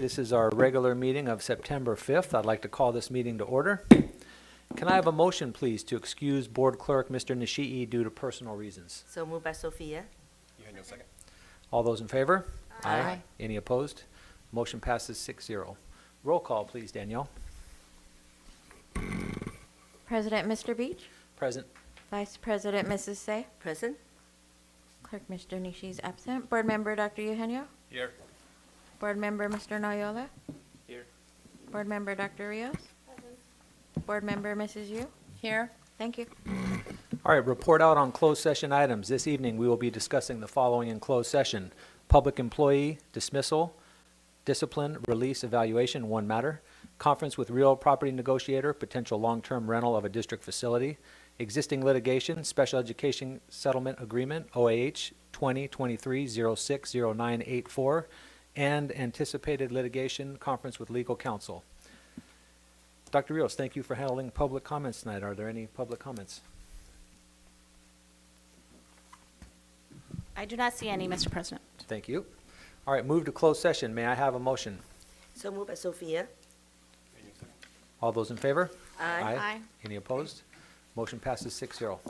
This is our regular meeting of September 5th. I'd like to call this meeting to order. Can I have a motion, please, to excuse Board Clerk Mr. Nishii due to personal reasons? So moved by Sophia. Eugenio, second. All those in favor? Aye. Any opposed? Motion passes 6-0. Roll call, please, Danielle. President Mr. Beach, Present. Vice President Mrs. Say, Present. Clerk Mr. Nishi is absent. Board Member Dr. Eugenio, Here. Board Member Mr. Noyola, Here. Board Member Dr. Rios, Board Member Mrs. Yu. Here. Thank you. All right, report out on closed session items. This evening, we will be discussing the following in closed session: public employee dismissal, discipline, release, evaluation, one matter, conference with real property negotiator, potential long-term rental of a district facility, existing litigation, special education settlement agreement, OAH 2023-060984, and anticipated litigation, conference with legal counsel. Dr. Rios, thank you for handling public comments tonight. Are there any public comments? I do not see any, Mr. President. Thank you. All right, move to closed session. May I have a motion? So moved by Sophia. Eugenio, second. All those in favor? Aye. Aye. Any opposed? Motion passes 6-0.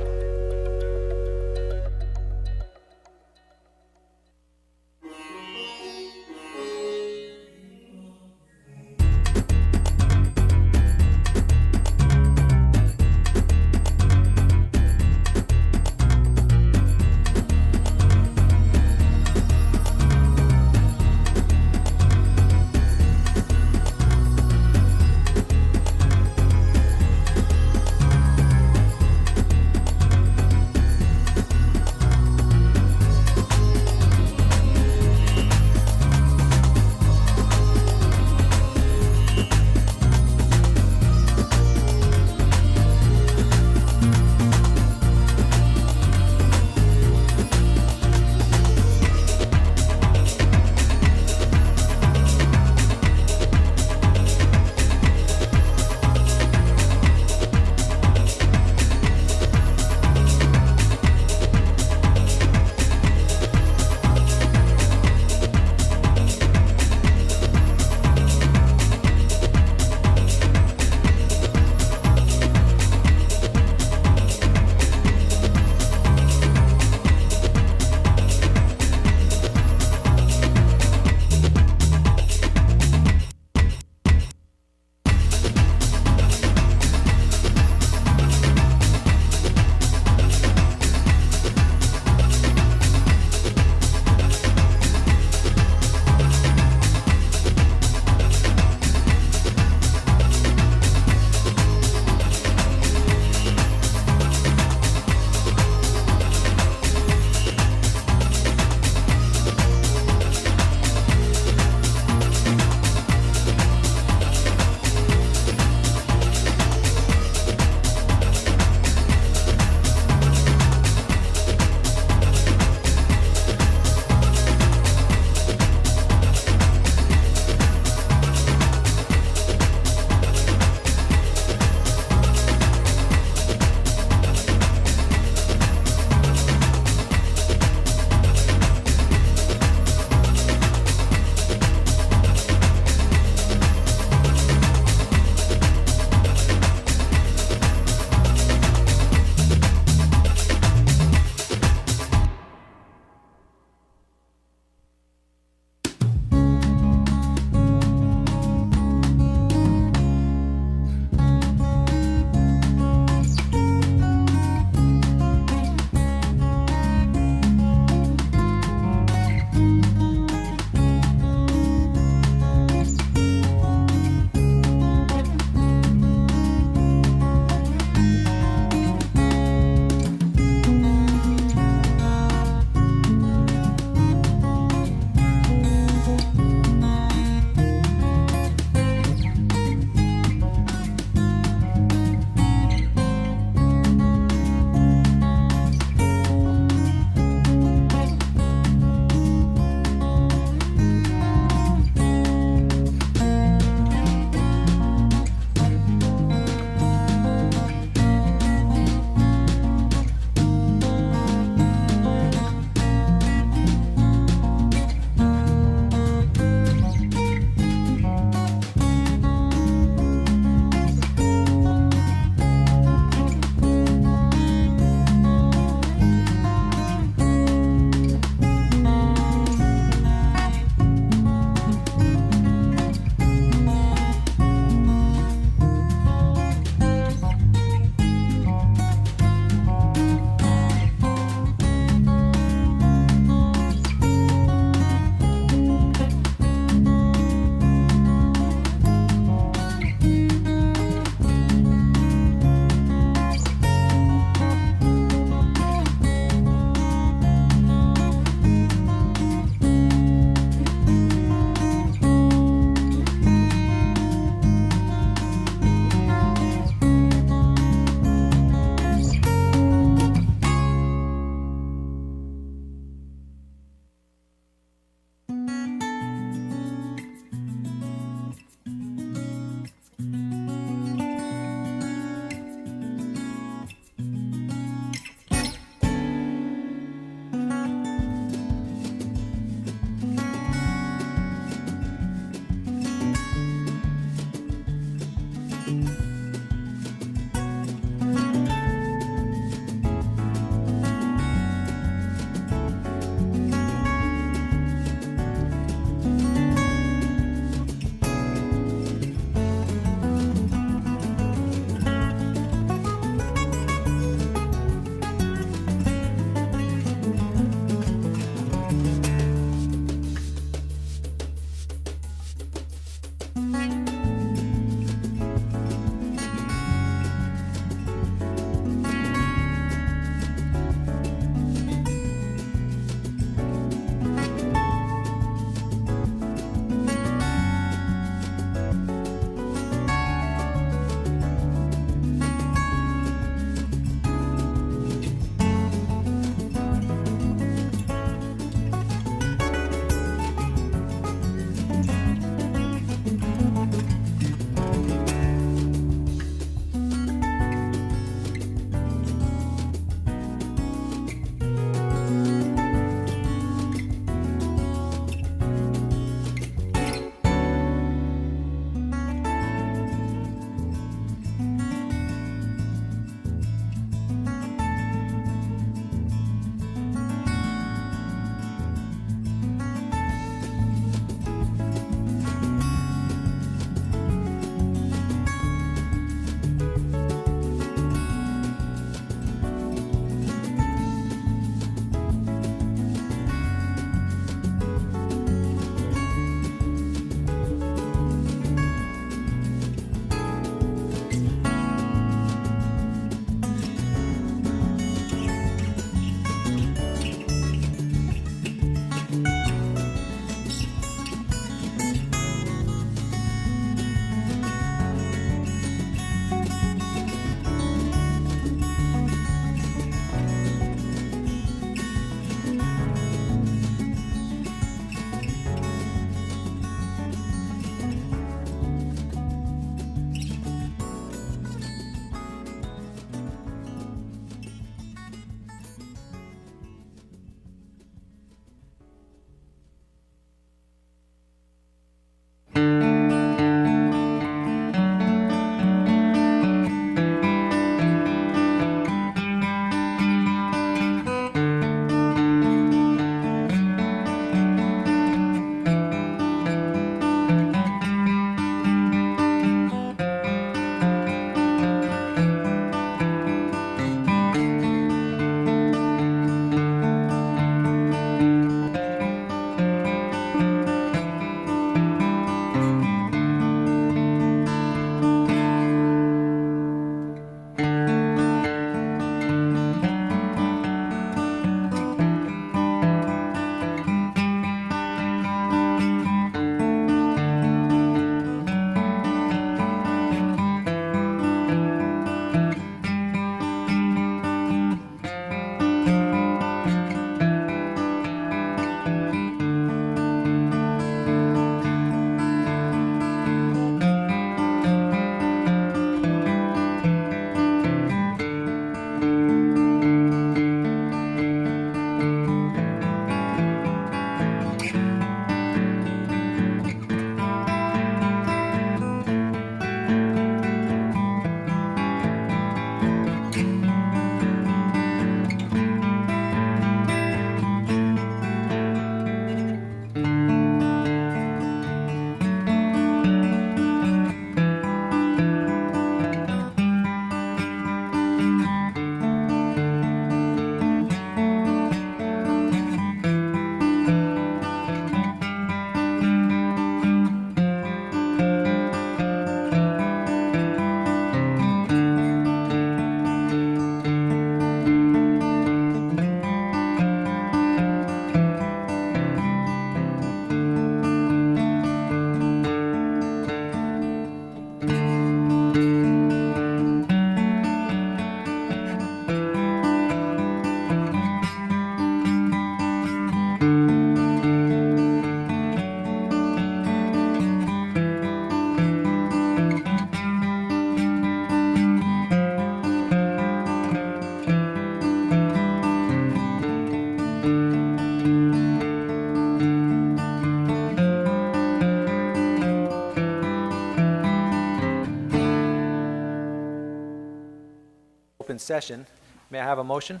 open session. May I have a motion?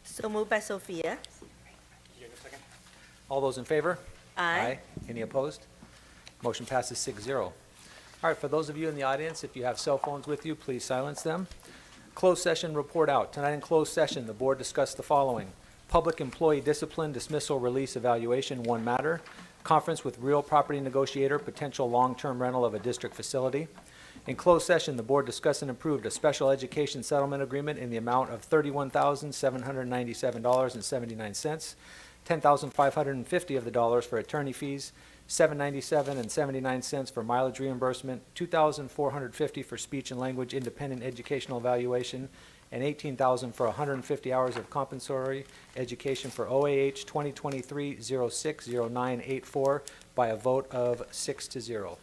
So moved by Sophia. All those in favor? Aye. Any opposed? Motion passes 6-0. All right, for those of you in the audience, if you have cell phones with you, please silence them. Closed session report out. Tonight in closed session, the board discussed the following: public employee discipline, dismissal, release, evaluation, one matter; conference with real property negotiator, potential long-term rental of a district facility. In closed session, the board discussed and approved a special education settlement agreement in the amount of $31,797.79, $10,550 of the dollars for attorney fees, $797.79 for mileage reimbursement, $2,450 for speech and language independent educational evaluation, and $18,000 for 150 hours of compensatory education for OAH 2023-060984 by a vote of 6-0.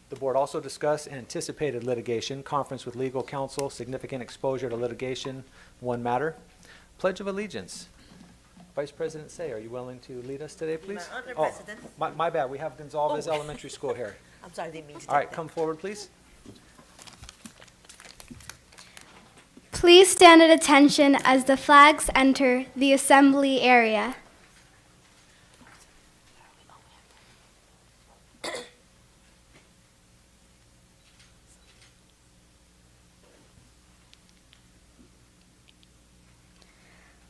The board also discussed anticipated litigation, conference with legal counsel, significant exposure to litigation, one matter. Pledge of allegiance. Vice President Say, are you willing to lead us today, please? Honor, Oh, President. my bad, we have Gonzalez Oh. Elementary School here. I'm sorry, didn't mean to. All right, take that. come forward, please. Please stand at attention as the flags enter the assembly area.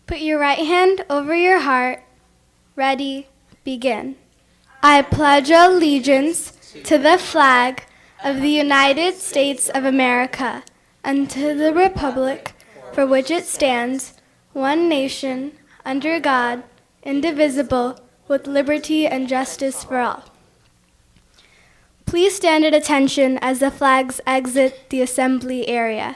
Put your right hand over your heart. Ready, begin. I pledge allegiance to the flag of the United States of America and to the republic for which it stands, one nation, under God, indivisible, with liberty and justice for all. Please stand at attention as the flags exit the assembly area.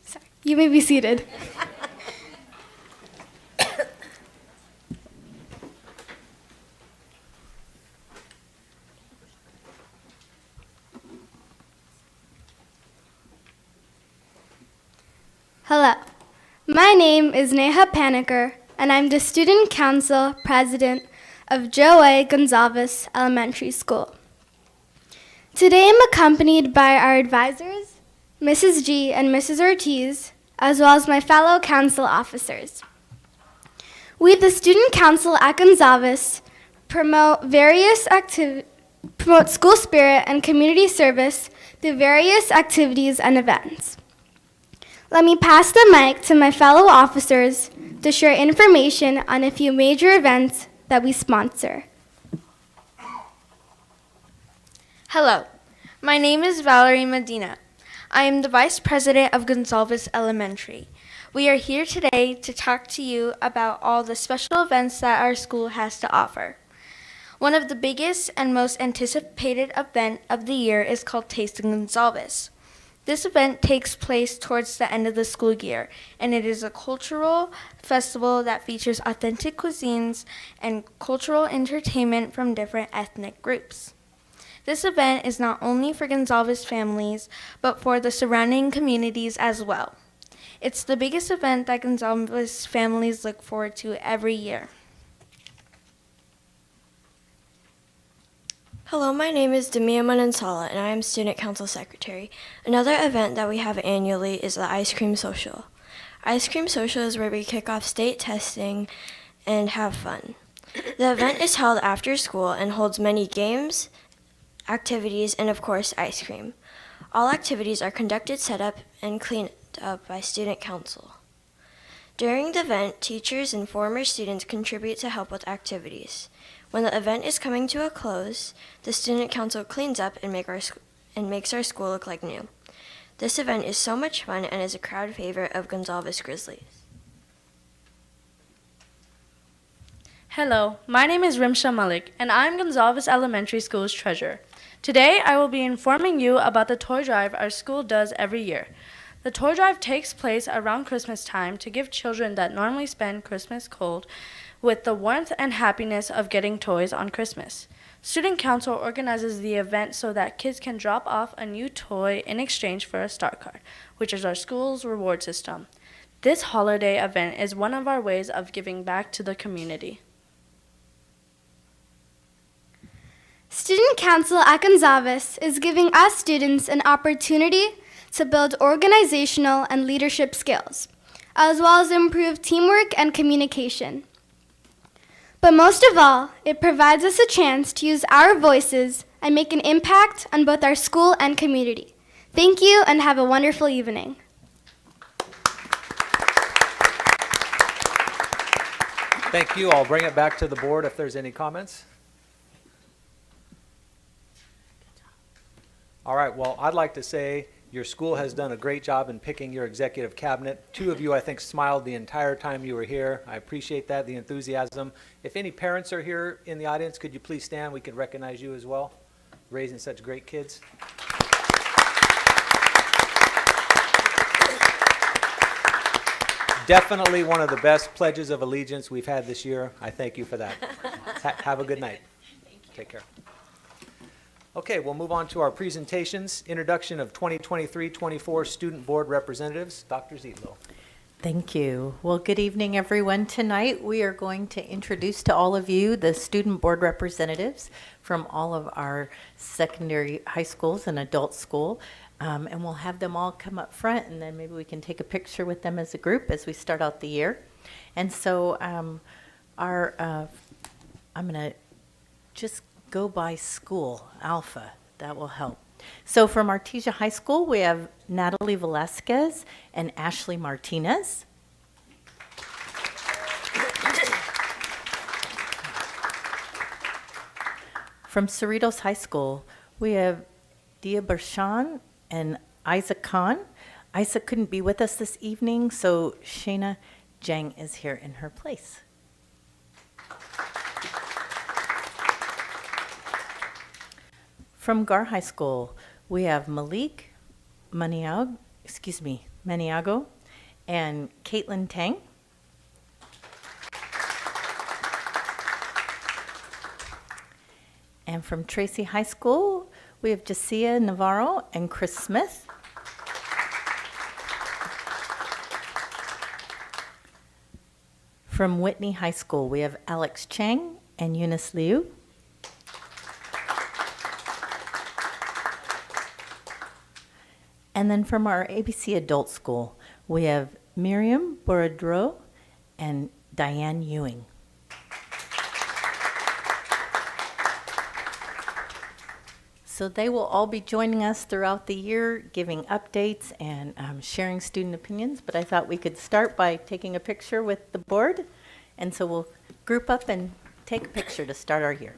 Sorry. You may be seated. Hello, my name is Neha Paniker, and I'm the Student Council President of Joe A. Gonzalez Elementary School. Today I'm accompanied by our advisors, Mrs. G and Mrs. Ortiz, as well as my fellow council officers. We, the Student Council at Gonzalez, promote school spirit and community service through various activities and events. Let me pass the mic to my fellow officers to share information on a few major events that we sponsor. Hello, my name is Valerie Medina. I am the Vice President of Gonzalez Elementary. We are here today to talk to you about all the special events that our school has to offer. One of the biggest and most anticipated event of the year is called Tasting Gonzalez. This event takes place towards the end of the school year, and it is a cultural festival that features authentic cuisines and cultural entertainment from different ethnic groups. This event is not only for Gonzalez families, but for the surrounding communities as well. It's the biggest event that Gonzalez families look forward to every year. Hello, my name is Demia Manansala, and I am Student Council Secretary. Another event that we have annually is the Ice Cream Social. Ice Cream Social is where we kick off state testing and have fun. The event is held after school and holds many games, activities, and of course, ice cream. All activities are conducted, set up, and cleaned up by Student Council. During the event, teachers and former students contribute to help with activities. When the event is coming to a close, the Student Council cleans up and makes our school look like new. This event is so much fun and is a crowd favorite of Gonzalez Grizzlies. Hello, my name is Rimsha Malik, and I'm Gonzalez Elementary School's treasurer. Today, I will be informing you about the toy drive our school does every year. The toy drive takes place around Christmas time to give children that normally spend Christmas cold with the warmth and happiness of getting toys on Christmas. Student Council organizes the event so that kids can drop off a new toy in exchange for a star card, which is our school's reward system. This holiday event is one of our ways of giving back to the community. Student Council at Gonzales is giving us students an opportunity to build organizational and leadership skills, as well as improve teamwork and communication. But most of all, it provides us a chance to use our voices and make an impact on both our school and community. Thank you and have a wonderful evening. Thank you. I'll bring it back to the board if there's any comments. All right, well, I'd like to say your school has done a great job in picking your executive cabinet. 2 of you, I think, smiled the entire time you were here. I appreciate that, the enthusiasm. If any parents are here in the audience, could you please stand? We can recognize you as well, raising such great kids. Definitely one of the best pledges of allegiance we've had this year. I thank you for that. Have a good night. Take care. Okay, we'll move on to our presentations. Introduction of 2023-24 Student Board Representatives. Dr. Zietlow. Thank you. Well, good evening, everyone. Tonight, we are going to introduce to all of you the student board representatives from all of our secondary high schools and adult school. And we'll have them all come up front, and then maybe we can take a picture with them as a group as we start out the year. And so I'm going to just go by school, Alpha. That will help. So from Artesia High School, we have Natalie Velasquez and Ashley Martinez. From Cerritos High School, we have Dia Bershan and Isaac Khan. Isaac couldn't be with us this evening, so Shayna Jang is here in her place. From Gar High School, we have Malik Maniago and Caitlin Tang. And from Tracy High School, we have Jacia Navarro and Chris Smith. From Whitney High School, we have Alex Chang and Eunice Liu. And then from our ABC Adult School, we have Miriam Borodro and Diane Ewing. So they will all be joining us throughout the year, giving updates and sharing student opinions. But I thought we could start by taking a picture with the board. And so we'll group up and take a picture to start our year.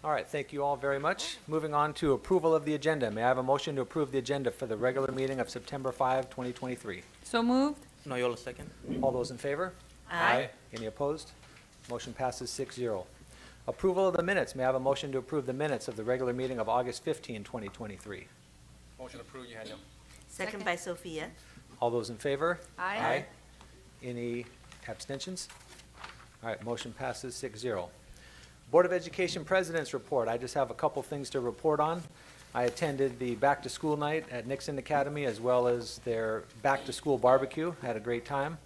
All right, thank you all very much. Moving on to approval of the agenda. May I have a motion to approve the agenda for the regular meeting of September 5, 2023? So moved. Noyola second. All those in favor? Aye. Any opposed? Motion passes 6-0. Approval of the minutes. May I have a motion to approve the minutes of the regular meeting of August 15, 2023? Motion approved, Eugenio. Second by Sophia. All those in favor? Aye. Any abstentions? All right, motion passes 6-0. Board of Education President's Report. I just have a couple things to report on. I attended the back-to-school night at Nixon Academy as well as their back-to-school barbecue. Had a great time.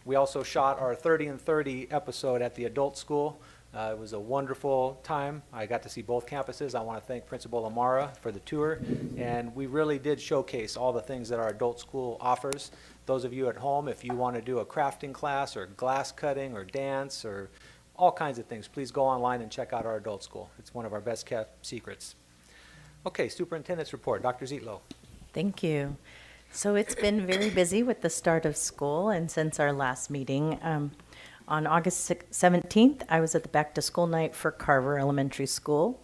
We also shot our 30 and 30 episode at the adult school. It was a wonderful time. I got to see both campuses. I want to thank Principal Amara for the tour, and we really did showcase all the things that our adult school offers. Those of you at home, if you want to do a crafting class or glass cutting or dance or all kinds of things, please go online and check out our adult school. It's one of our best kept secrets. Okay, Superintendent's report. Dr. Zietlow. Thank you. So it's been very busy with the start of school, and since our last meeting, on August 17th, I was at the back to school night for Carver Elementary School.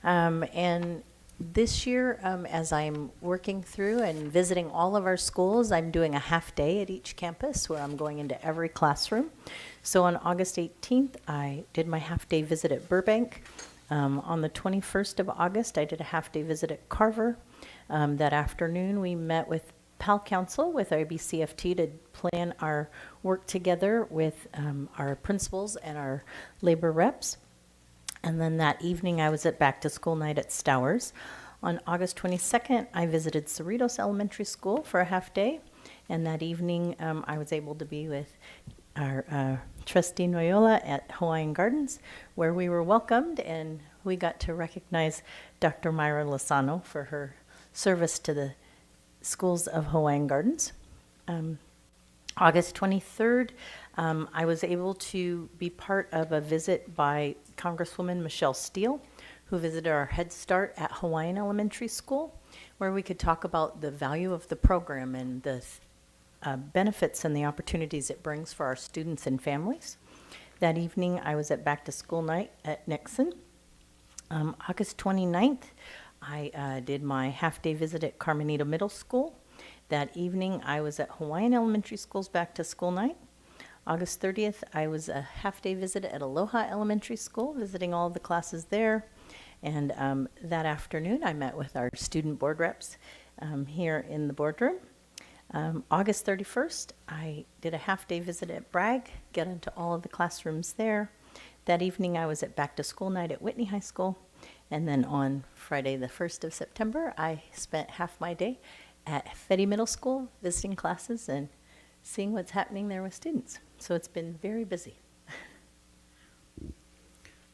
And this year, as I'm working through and visiting all of our schools, I'm doing a half day at each campus where I'm going into every classroom. So on August 18th, I did my half day visit at Burbank. On the 21st of August, I did a half day visit at Carver. That afternoon, we met with PAL Council with ABCFT to plan our work together with our principals and our labor reps. And then that evening, I was at back to school night at Stowers. On August 22nd, I visited Cerritos Elementary School for a half day. And that evening, I was able to be with our trustee Noyola at Hawaiian Gardens, where we were welcomed and we got to recognize Dr. Myra Lozano for her service to the schools of Hawaiian Gardens. August 23rd, I was able to be part of a visit by Congresswoman Michelle Steele, who visited our Head Start at Hawaiian Elementary School, where we could talk about the value of the program and the benefits and the opportunities it brings for our students and families. That evening, I was at back to school night at Nixon. August 29th, I did my half-day visit at Carmenita Middle School. That evening, I was at Hawaiian Elementary School's back to school night. August 30th, I was a half-day visit at Aloha Elementary School, visiting all of the classes there. And that afternoon, I met with our student board reps here in the boardroom. August 31st, I did a half-day visit at Bragg, get into all of the classrooms there. That evening, I was at back to school night at Whitney High School. And then on Friday, the 1st of September, I spent half my day at Fetty Middle School, visiting classes and seeing what's happening there with students. So it's been very busy.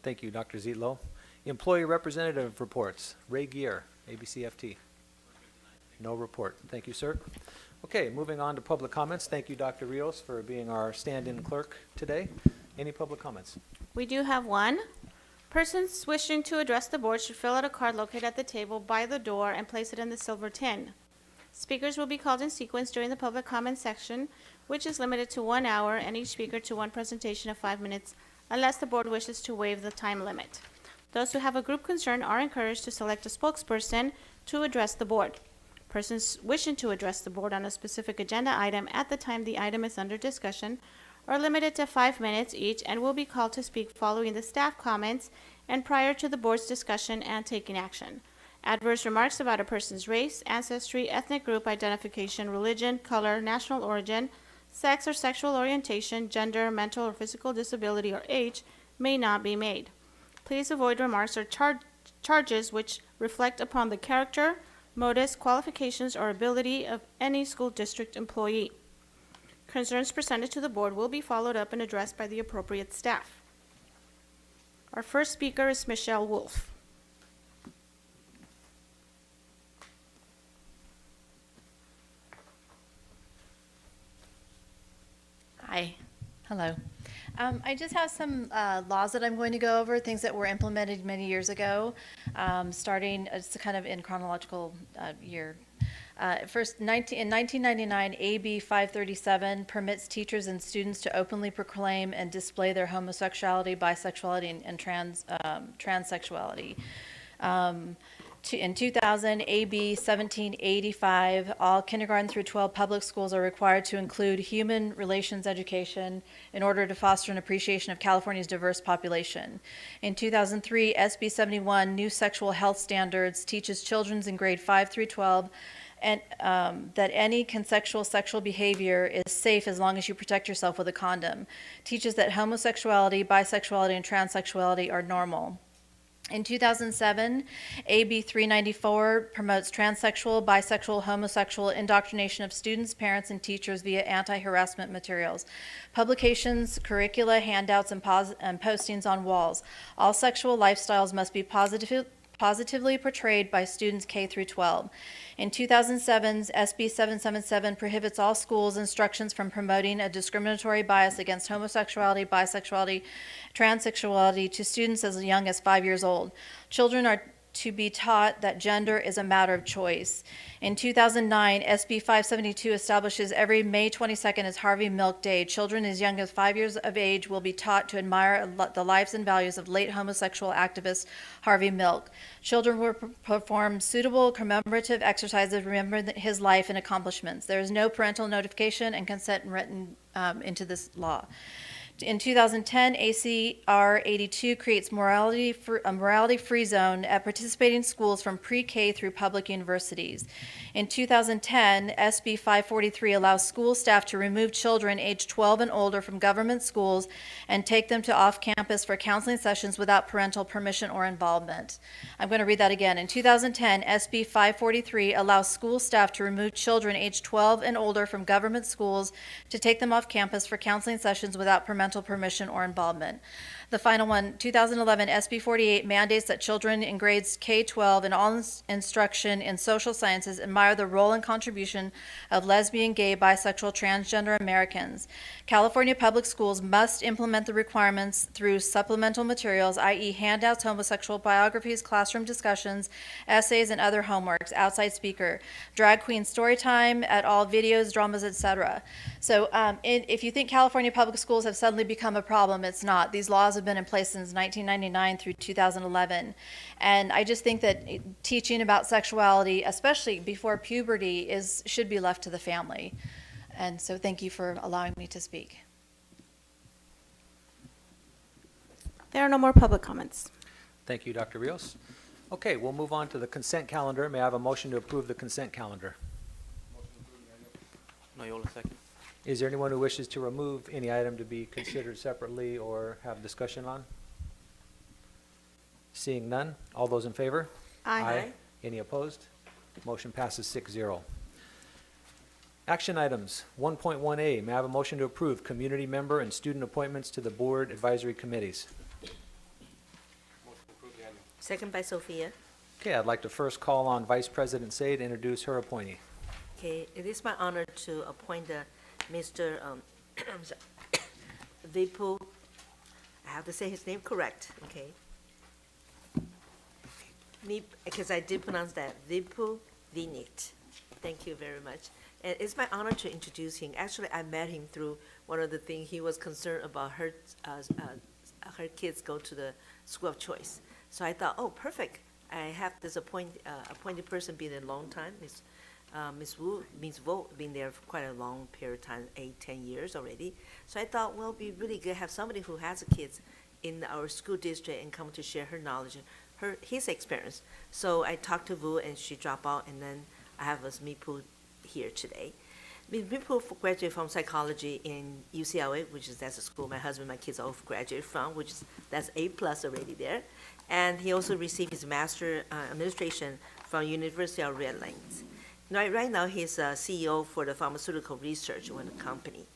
Thank you, Dr. Zietlow. Employee representative reports. Ray Gear, ABCFT. No report. Thank you, sir. Okay, moving on to public comments. Thank you, Dr. Rios, for being our stand-in clerk today. Any public comments? We do have one. Persons wishing to address the board should fill out a card located at the table by the door and place it in the silver tin. Speakers will be called in sequence during the public comment section, which is limited to 1 hour, and each speaker to one presentation of 5 minutes, unless the board wishes to waive the time limit. Those who have a group concern are encouraged to select a spokesperson to address the board. Persons wishing to address the board on a specific agenda item at the time the item is under discussion are limited to 5 minutes each and will be called to speak following the staff comments and prior to the board's discussion and taking action. Adverse remarks about a person's race, ancestry, ethnic group identification, religion, color, national origin, sex or sexual orientation, gender, mental or physical disability, or age may not be made. Please avoid remarks or charges which reflect upon the character, motives, qualifications, or ability of any school district employee. Concerns presented to the board will be followed up and addressed by the appropriate staff. Our first speaker is Michelle Wolf. Hi. Hello. I just have some laws that I'm going to go over, things that were implemented many years ago, starting it's kind of in chronological year. First, in 1999, AB 537 permits teachers and students to openly proclaim and display their homosexuality, bisexuality, and transsexuality. In 2000, AB 1785, all kindergarten through 12 public schools are required to include human relations education in order to foster an appreciation of California's diverse population. In 2003, SB 71, new sexual health standards, teaches children in grade 5 through 12 and that any consensual sexual behavior is safe as long as you protect yourself with a condom. Teaches that homosexuality, bisexuality, and transsexuality are normal. In 2007, AB 394 promotes transsexual, bisexual, homosexual indoctrination of students, parents, and teachers via anti-harassment materials, publications, curricula, handouts, and postings on walls. All sexual lifestyles must be positively portrayed by students K through 12. In 2007's SB 777 prohibits all schools' instructions from promoting a discriminatory bias against homosexuality, bisexuality, transsexuality to students as young as 5 years old. Children are to be taught that gender is a matter of choice. In 2009, SB 572 establishes every May 22nd as Harvey Milk Day. Children as young as 5 years of age will be taught to admire the lives and values of late homosexual activist Harvey Milk. Children will perform suitable commemorative exercises to remember his life and accomplishments. There is no parental notification and consent written into this law. In 2010, ACR 82 creates a morality-free zone at participating schools from pre-K through public universities. In 2010, SB 543 allows school staff to remove children aged 12 and older from government schools and take them to off-campus for counseling sessions without parental permission or involvement. I'm going to read that again. In 2010, SB 543 allows school staff to remove children aged 12 and older from government schools to take them off campus for counseling sessions without parental permission or involvement. The final one, 2011, SB 48 mandates that children in grades K-12 and all instruction in social sciences admire the role and contribution of lesbian, gay, bisexual, transgender Americans. California public schools must implement the requirements through supplemental materials, i.e. handouts, homosexual biographies, classroom discussions, essays, and other homeworks, outside speaker, drag queen story time at all videos, dramas, etc. So if you think California public schools have suddenly become a problem, it's not. These laws have been in place since 1999 through 2011. And I just think that teaching about sexuality, especially before puberty, should be left to the family. And so thank you for allowing me to speak. There are no more public comments. Thank you, Dr. Rios. Okay, we'll move on to the consent calendar. May I have a motion to approve the consent calendar? Noyola second. Is there anyone who wishes to remove any item to be considered separately or have discussion on? Seeing none, all those in favor? Aye. Any opposed? Motion passes 6-0. Action items, 1.1A, may I have a motion to approve community member and student appointments to the board advisory committees? Second by Sophia. Okay, I'd like to first call on Vice President Say to introduce her appointee. Okay, it is my honor to appoint Mr. I'm sorry, Vipul. I have to say his name correct, okay? Because I did pronounce that, Vipul Vinit. Thank you very much. And it's my honor to introduce him. Actually, I met him through one of the things he was concerned about her kids go to the school of choice. So I thought, oh, perfect. I have this appointed person been a long time, Ms. Wu, been there for quite a long period of time, 8-10 years already. So I thought, well, it'd be really good to have somebody who has kids in our school district and come to share her knowledge and his experience. So I talked to Wu and she dropped out, and then I have Ms. Mipu here today. Ms. Mipu graduated from psychology in UCLA, that's a school my husband and my kids all graduated from, that's A+ already there. And he also received his master administration from University of Redlands. Right now, he's CEO for the pharmaceutical research in a company.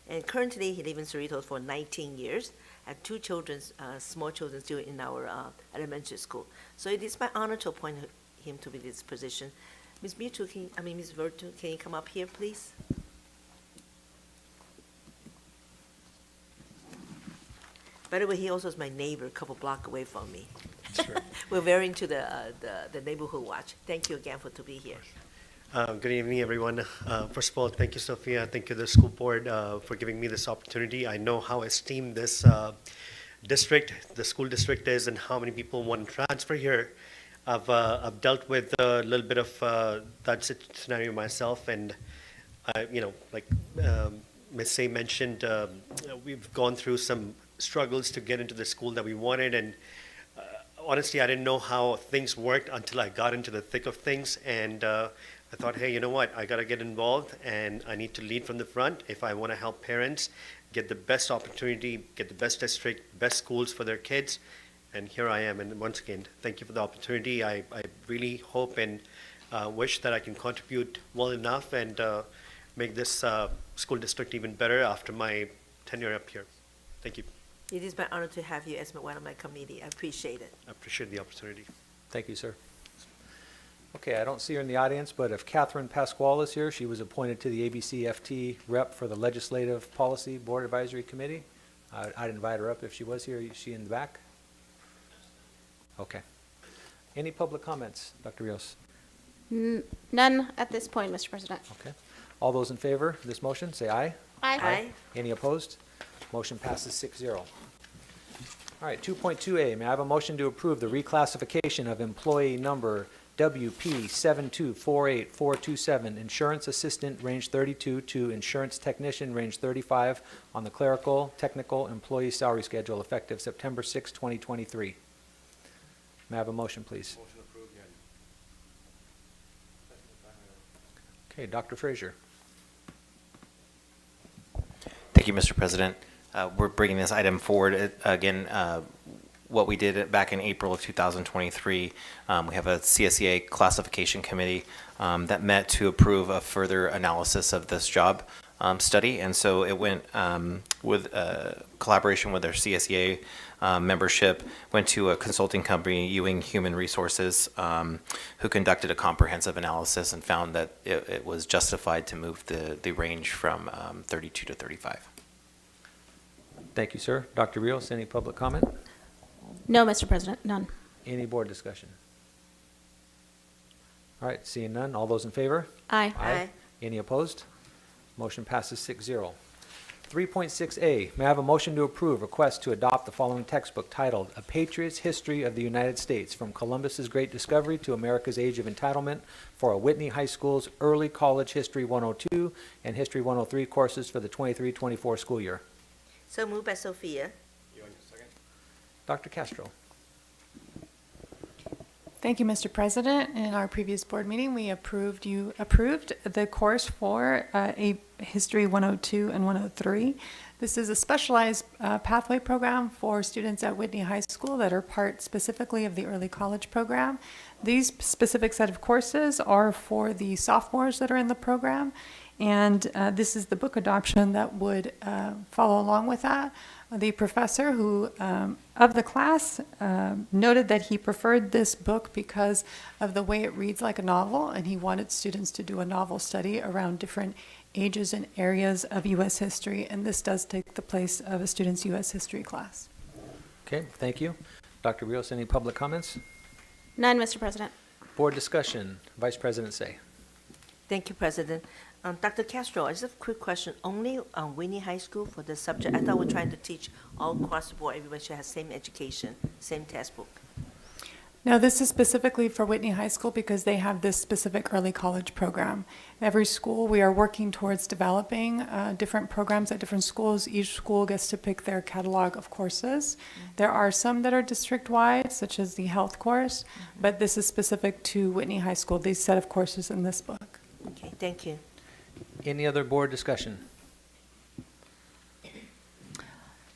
And currently, he lives in Cerritos for 19 years, had 2 children, small children still in our elementary school. So it is my honor to appoint him to be this position. Ms. Ms. Virtu, can you come up here, please? By the way, he also is my neighbor, a couple blocks away from me. Sure. We're very into the neighborhood watch. Thank you again for to be here. Good evening, everyone. First of all, thank you, Sophia. Thank you, the school board, for giving me this opportunity. I know how esteemed this district, the school district is, and how many people want to transfer here. I've dealt with a little bit of that scenario myself, and like Ms. Say mentioned, we've gone through some struggles to get into the school that we wanted, and honestly, I didn't know how things worked until I got into the thick of things, and I thought, hey, you know what? I got to get involved, and I need to lead from the front if I want to help parents get the best opportunity, get the best district, best schools for their kids, and here I am. And once again, thank you for the opportunity. I really hope and wish that I can contribute well enough and make this school district even better after my tenure up here. Thank you. It is my honor to have you as one of my committee. I appreciate it. I appreciate the opportunity. Thank you, sir. Okay, I don't see her in the audience, but if Catherine Pasquale is here, she was appointed to the ABCFT rep for the Legislative Policy Board Advisory Committee. I'd invite her up if she was here. Is she in the back? Okay. Any public comments, Dr. Rios? None at this point, Mr. President. Okay. All those in favor of this motion, say aye. Aye. Any opposed? Motion passes 6-0. All right, 2.2A, may I have a motion to approve the reclassification of employee number WP 7248427, Insurance Assistant, Range 32, to Insurance Technician, Range 35, on the Clerical Technical Employee Salary Schedule effective September 6, 2023. May I have a motion, please? Motion approved, Your Honor. Okay, Dr. Frazier. Thank you, Mr. President. We're bringing this item forward again. What we did back in April of 2023, we have a CSEA classification committee that met to approve a further analysis of this job study, and so it went with collaboration with our CSEA membership, went to a consulting company, Ewing Human Resources, who conducted a comprehensive analysis and found that it was justified to move the range from 32 to 35. Thank you, sir. Dr. Rios, any public comment? No, Mr. President, none. Any board discussion? All right, seeing none, all those in favor? Aye. Aye. Any opposed? Motion passes 6-0. 3.6A, may I have a motion to approve request to adopt the following textbook titled A Patriot's History of the United States, From Columbus's Great Discovery to America's Age of Entitlement, for a Whitney High School's Early College History 102 and History 103 courses for the 23-24 school year. So moved by Sophia. You want a second? Dr. Castro. Thank you, Mr. President. In our previous board meeting, you approved the course for a History 102 and 103. This is a specialized pathway program for students at Whitney High School that are part specifically of the early college program. These specific set of courses are for the sophomores that are in the program, and this is the book adoption that would follow along with that. The professor who of the class noted that he preferred this book because of the way it reads like a novel, and he wanted students to do a novel study around different ages and areas of U.S. history, and this does take the place of a student's U.S. history class. Okay, thank you. Dr. Rios, any public comments? None, Mr. President. Board discussion, Vice President Say. Thank you, President. Dr. Castro, I just have a quick question. Only on Whitney High School for the subject? I thought we're trying to teach all across the board. Everyone should have same education, same textbook. Now, this is specifically for Whitney High School because they have this specific early college program. Every school, we are working towards developing different programs at different schools. Each school gets to pick their catalog of courses. There are some that are district-wide, such as the health course, but this is specific to Whitney High School, these set of courses in this book. Okay, thank you. Any other board discussion?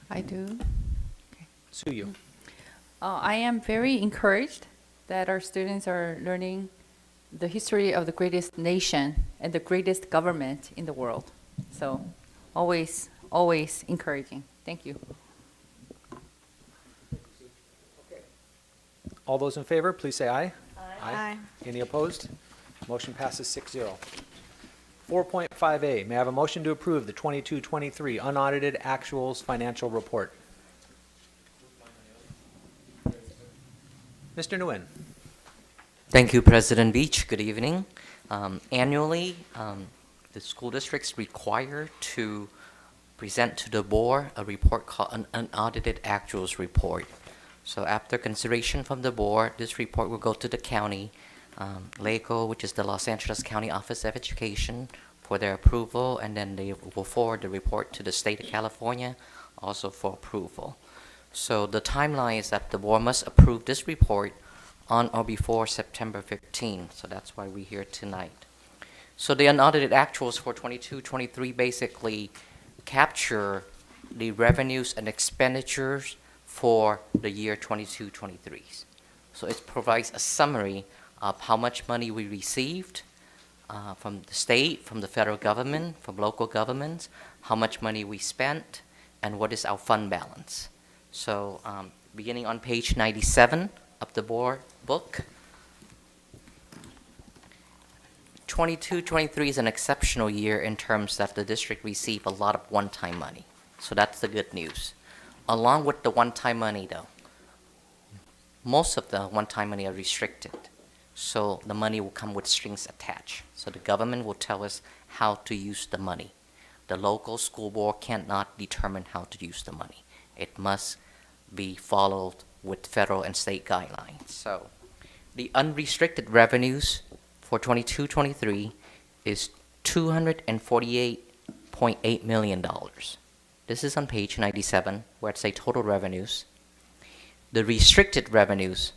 I do. Suyu. I am very encouraged that our students are learning the history of the greatest nation and the greatest government in the world. So always, always encouraging. Thank you. All those in favor, please say aye. Aye. Any opposed? Motion passes 6-0. 4.5A, may I have a motion to approve the 22-23 unaudited actuals financial report? Mr. Nguyen. Thank you, President Beach. Good evening. Annually, the school districts require to present to the board a report called an unaudited actuals report. So after consideration from the board, this report will go to the county, LACO, which is the Los Angeles County Office of Education, for their approval, and then they will forward the report to the state of California, also for approval. So the timeline is that the board must approve this report on or before September 15. So that's why we're here tonight. So the unaudited actuals for 22-23 basically capture the revenues and expenditures for the year 22-23. So it provides a summary of how much money we received from the state, from the federal government, from local governments, how much money we spent, and what is our fund balance. So beginning on page 97 of the board book, 22-23 is an exceptional year in terms that the district received a lot of one-time money. So that's the good news. Along with the one-time money, though, most of the one-time money are restricted. So the money will come with strings attached. So the government will tell us how to use the money. The local school board cannot determine how to use the money. It must be followed with federal and state guidelines. So the unrestricted revenues for 22-23 is $248.8 million. This is on page 97, where it says total revenues. The restricted revenues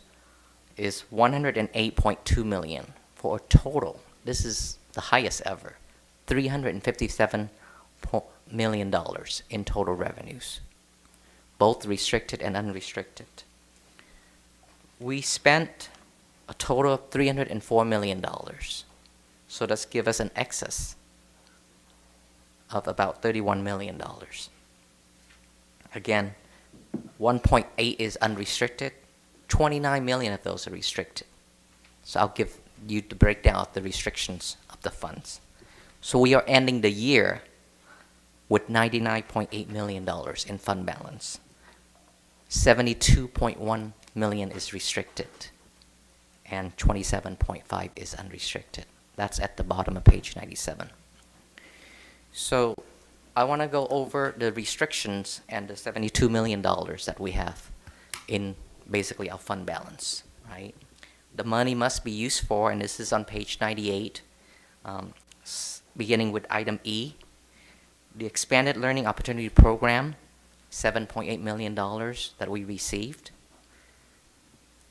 is $108.2 million for a total. This is the highest ever, $357 million in total revenues, both restricted and unrestricted. We spent a total of $304 million. So that's give us an excess of about $31 million. Again, 1.8 is unrestricted. 29 million of those are restricted. So I'll give you the breakdown of the restrictions of the funds. So we are ending the year with $99.8 million in fund balance. 72.1 million is restricted, and 27.5 is unrestricted. That's at the bottom of page 97. So I want to go over the restrictions and the $72 million that we have in basically our fund balance, right? The money must be used for, and this is on page 98, beginning with item E, the Expanded Learning Opportunity Program, $7.8 million that we received.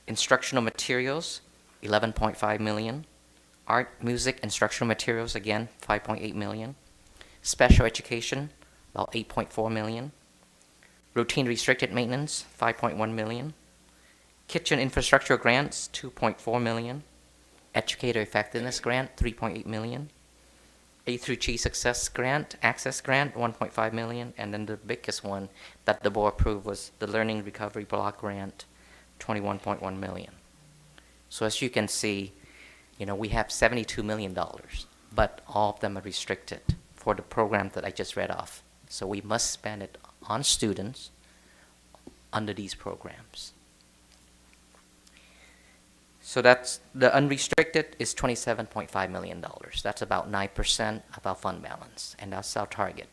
Instructional materials, $11.5 million. Art, music, instructional materials, again, $5.8 million. Special education, about $8.4 million. Routine restricted maintenance, $5.1 million. Kitchen infrastructure grants, $2.4 million. Educator effectiveness grant, $3.8 million. A through G success grant, access grant, $1.5 million. And then the biggest one that the board approved was the learning recovery block grant, $21.1 million. So as you can see, we have $72 million, but all of them are restricted for the program that I just read off. So we must spend it on students under these programs. So that's the unrestricted is $27.5 million. That's about 9% of our fund balance, and that's our target.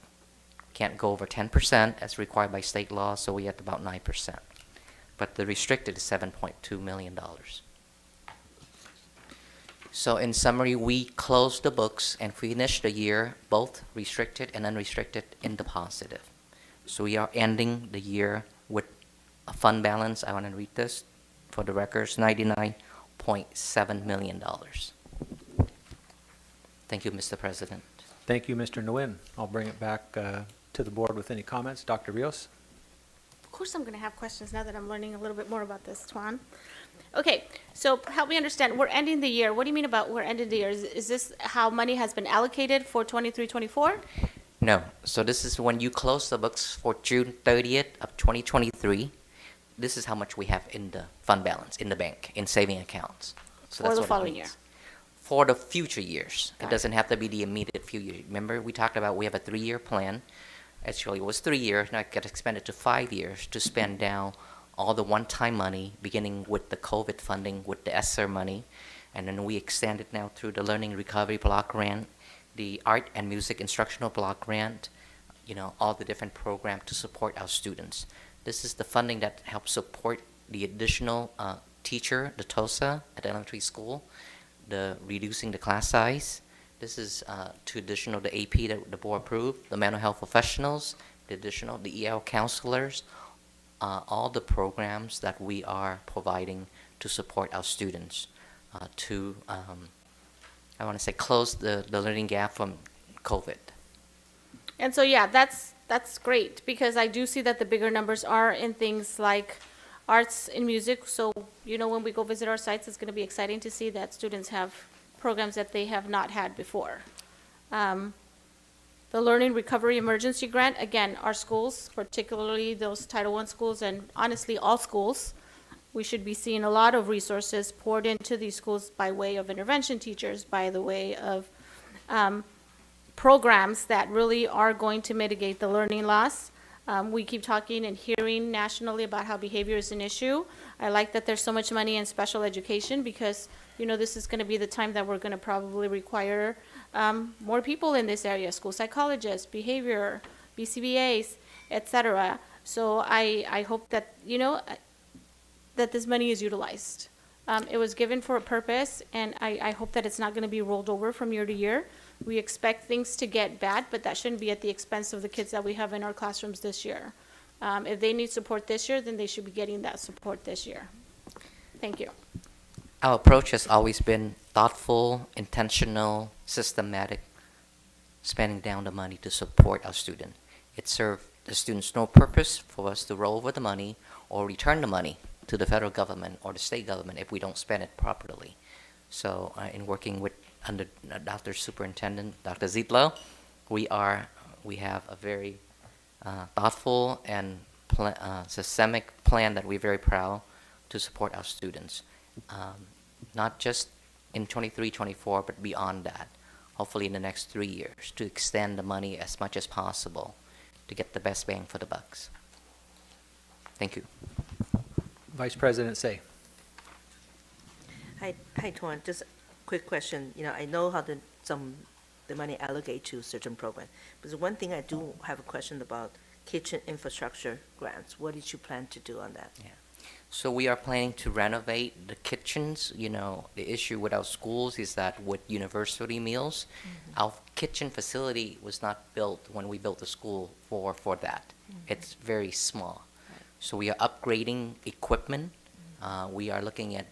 Can't go over 10% as required by state law, so we at about 9%. But the restricted is $7.2 million. So in summary, we closed the books and finished the year, both restricted and unrestricted, in the positive. So we are ending the year with a fund balance, I want to read this for the records, $99.7 million. Thank you, Mr. President. Thank you, Mr. Nguyen. I'll bring it back to the board with any comments. Dr. Rios? Of course I'm going to have questions now that I'm learning a little bit more about this, Tuan. Okay, so help me understand. We're ending the year. What do you mean about we're ending the year? Is this how money has been allocated for 23-24? No. So this is when you close the books for June 30th of 2023. This is how much we have in the fund balance, in the bank, in saving accounts. So For that's the what it following means. year. For the future years. Got It it. doesn't have to be the immediate future. Remember, we talked about we have a 3-year plan. Actually, it was 3 years, now it got expanded to 5 years to spend down all the one-time money, beginning with the COVID funding, with the ESSER money, and then we extended now through the Learning Recovery Block Grant, the Art and Music Instructional Block Grant, all the different programs to support our students. This is the funding that helps support the additional teacher, the TOSA at elementary school, the reducing the class size. This is to additional the AP that the board approved, the mental health professionals, the EL counselors, all the programs that we are providing to support our students to, I want to say, close the learning gap from COVID. And so, yeah, that's great, because I do see that the bigger numbers are in things like arts and music. So, when we go visit our sites, it's going to be exciting to see that students have programs that they have not had before. The Learning Recovery Emergency Grant, again, our schools, particularly those Title I schools, and honestly, all schools, we should be seeing a lot of resources poured into these schools by way of intervention teachers, by the way of programs that really are going to mitigate the learning loss. We keep talking and hearing nationally about how behavior is an issue. I like that there's so much money in special education, because, this is going to be the time that we're going to probably require more people in this area, school psychologists, behavior, BCBAs, etc. So I hope that, that this money is utilized. It was given for a purpose, and I hope that it's not going to be rolled over from year to year. We expect things to get bad, but that shouldn't be at the expense of the kids that we have in our classrooms this year. If they need support this year, then they should be getting that support this year. Thank you. Our approach has always been thoughtful, intentional, systematic, spending down the money to support our student. It served the students no purpose for us to roll over the money or return the money to the federal government or the state government if we don't spend it properly. So in working with under Dr. Superintendent, Dr. Zietlow, we have a very thoughtful and systemic plan that we're very proud to support our students. Not just in 23-24, but beyond that. Hopefully in the next 3 years, to extend the money as much as possible to get the best bang for the bucks. Thank you. Vice President Say. Hi, Tuan. Just a quick question. I know how the money allocate to certain program, but one thing I do have a question about kitchen infrastructure grants. What did you plan to do on that? Yeah. So we are planning to renovate the kitchens. The issue with our schools is that with university meals, our kitchen facility was not built when we built the school for that. It's very small. So we are upgrading equipment. We are looking at,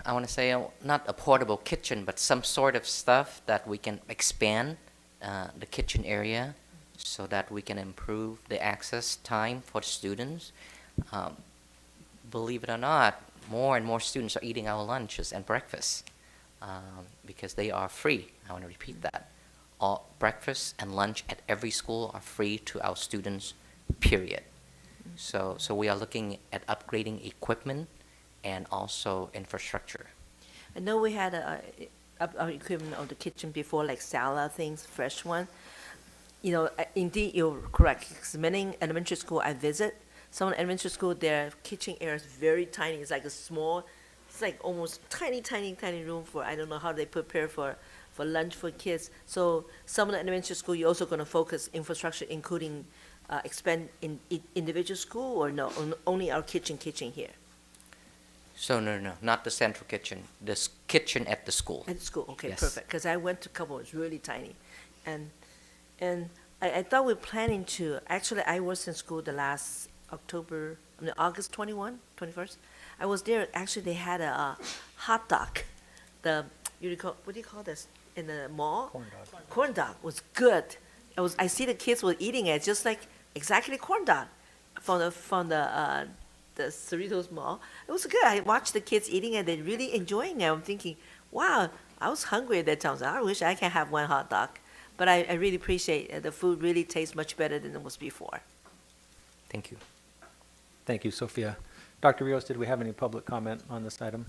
I want to say, not a portable kitchen, but some sort of stuff that we can expand the kitchen area so that we can improve the access time for students. Believe it or not, more and more students are eating our lunches and breakfast because they are free. I want to repeat that. All breakfast and lunch at every school are free to our students, period. So we are looking at upgrading equipment and also infrastructure. I know we had our equipment on the kitchen before, like salad things, fresh one. Indeed, you're correct. 'Cause many elementary school I visit, some elementary school, their kitchen area is very tiny. It's like it's like almost tiny room for, I don't know how they prepare for lunch for kids. So some of the elementary school, you're also going to focus infrastructure, including expand in individual school, or no, only our kitchen here? So no, not the central kitchen. The kitchen at the school. At the school, okay, Yes. perfect. Because I went to a couple, it's really tiny. And I thought we were planning to, actually, I was in school the last August 21st. I was there, actually, they had a hot dog. What do you call this, in the mall? Corn dog. Corn dog was good. I see the kids were eating it, just like exactly corn dog from the Cerritos Mall. It was good. I watched the kids eating it, they're really enjoying it. I'm thinking, wow, I was hungry at that time, so I wish I can have one hot dog. But I really appreciate the food really tastes much better than it was before. Thank you. Thank you, Sophia. Dr. Rios, did we have any public comment on this item?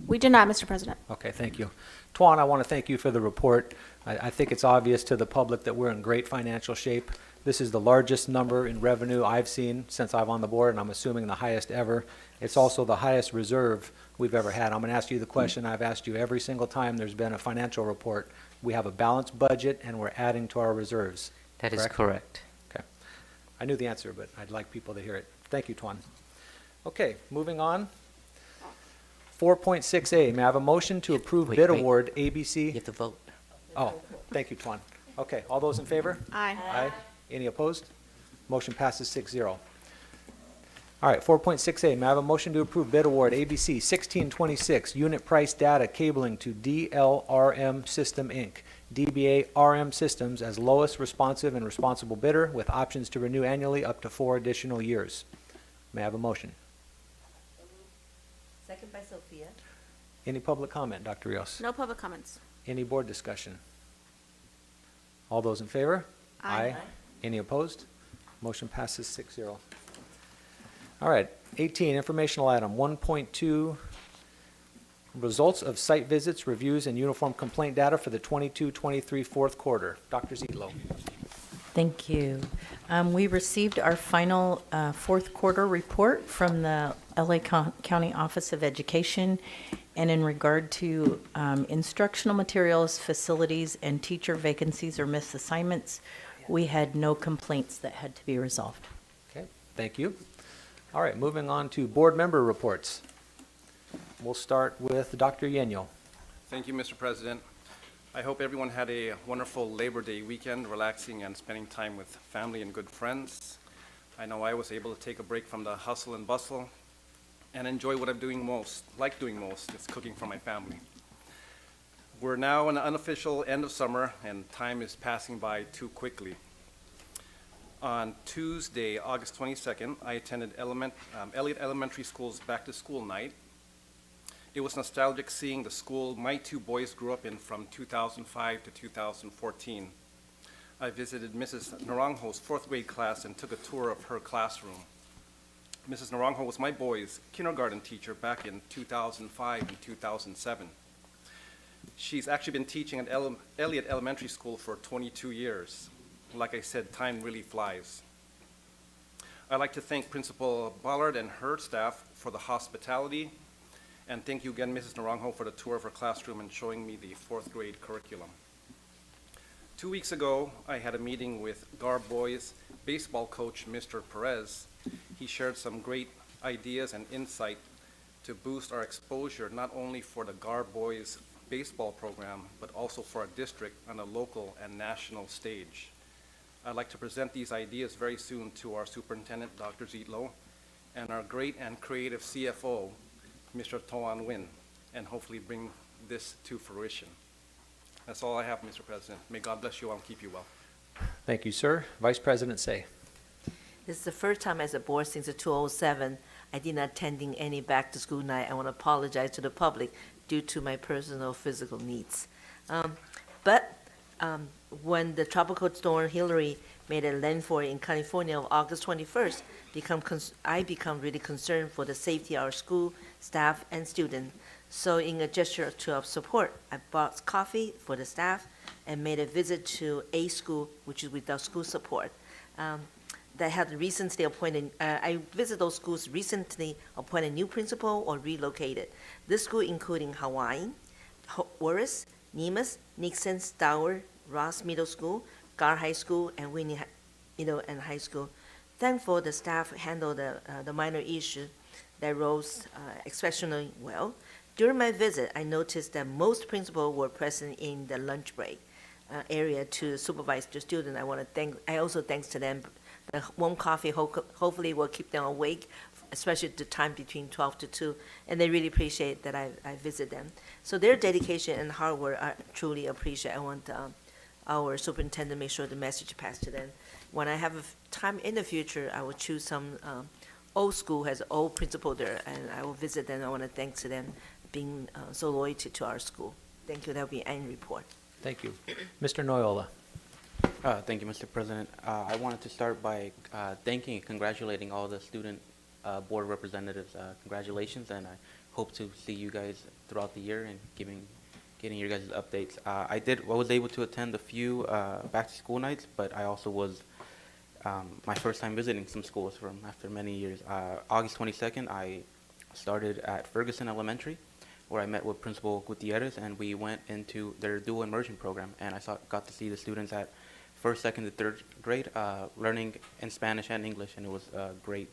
We do not, Mr. President. Okay, thank you. Tuan, I want to thank you for the report. I think it's obvious to the public that we're in great financial shape. This is the largest number in revenue I've seen since I'm on the board, and I'm assuming the highest ever. It's also the highest reserve we've ever had. I'm going to ask you the question I've asked you every single time there's been a financial report. We have a balanced budget, and we're adding to our reserves. That is correct. Okay. I knew the answer, but I'd like people to hear it. Thank you, Tuan. Okay, moving on. 4.6A, may I have a motion to approve bid wait. award ABC? You have to vote. Oh, thank you, Tuan. Okay, all those in favor? Aye. Aye. Any opposed? Motion passes 6-0. All right, 4.6A, may I have a motion to approve bid award ABC 1626, unit price data cabling to DLRM System, Inc., DBA RM Systems as lowest responsive and responsible bidder with options to renew annually up to 4 additional years. May I have a motion? Second by Sophia. Any public comment, Dr. Rios? No public comments. Any board discussion? All those in favor? Aye. Any opposed? Motion passes 6-0. All right, 18, informational item, 1.2, results of site visits, reviews, and uniform complaint data for the 22-23 fourth quarter. Dr. Zietlow. Thank you. We received our final fourth quarter report from the LA County Office of Education. And in regard to instructional materials, facilities, and teacher vacancies or missed assignments, we had no complaints that had to be resolved. Okay, thank you. All right, moving on to board member reports. We'll start with Dr. Yenyo. Thank you, Mr. President. I hope everyone had a wonderful Labor Day weekend, relaxing and spending time with family and good friends. I know I was able to take a break from the hustle and bustle and enjoy what I'm doing most, it's cooking for my family. We're now in the unofficial end of summer, and time is passing by too quickly. On Tuesday, August 22nd, I attended Elliott Elementary School's back-to-school night. It was nostalgic seeing the school my two boys grew up in from 2005 to 2014. I visited Mrs. Naranjo's fourth grade class and took a tour of her classroom. Mrs. Naranjo was my boys' kindergarten teacher back in 2005 and 2007. She's actually been teaching at Elliott Elementary School for 22 years. Like I said, time really flies. I'd like to thank Principal Ballard and her staff for the hospitality, and thank you again, Mrs. Naranjo, for the tour of her classroom and showing me the fourth grade curriculum. 2 weeks ago, I had a meeting with Gar Boys baseball coach, Mr. Perez. He shared some great ideas and insight to boost our exposure, not only for the Gar Boys baseball program, but also for our district on a local and national stage. I'd like to present these ideas very soon to our superintendent, Dr. Zietlow, and our great and creative CFO, Mr. Toan Nguyen, and hopefully bring this to fruition. That's all I have, Mr. President. May God bless you all and keep you well. Thank you, sir. Vice President Say. This is the first time as a board since 2007 I did not attending any back-to-school night. I want to apologize to the public due to my personal physical needs. But when the tropical storm Hillary made a landfall in California on August 21st, I become really concerned for the safety of our school, staff, and students. So in a gesture of support, I bought coffee for the staff and made a visit to a school, which is without school support. That had recently appointed, I visited those schools recently appointed new principal or relocated. This school including Hawaiian, Horace, Nemus, Nixon, Stower, Ross Middle School, Gar High School, and Winnie Middle and High School. Thankful the staff handled the minor issue that rose exceptionally well. During my visit, I noticed that most principals were present in the lunch break area to supervise the student. I also thanks to them. The warm coffee hopefully will keep them awake, especially the time between 12 to 2, and they really appreciate that I visit them. So their dedication and hard work I truly appreciate. I want our superintendent to make sure the message passed to them. When I have time in the future, I will choose some old school, has old principal there, and I will visit them. I want to thank to them being so loyal to our school. Thank you. That will be an annual report. Thank you. Mr. Noyola. Thank you, Mr. President. I wanted to start by thanking and congratulating all the student board representatives. Congratulations, and I hope to see you guys throughout the year and getting your guys' updates. I was able to attend a few back-to-school nights, but I also was my first time visiting some schools from after many years. August 22nd, I started at Ferguson Elementary, where I met with Principal Gutierrez, and we went into their dual immersion program, and I got to see the students at first, second, and third grade learning in Spanish and English, and it was a great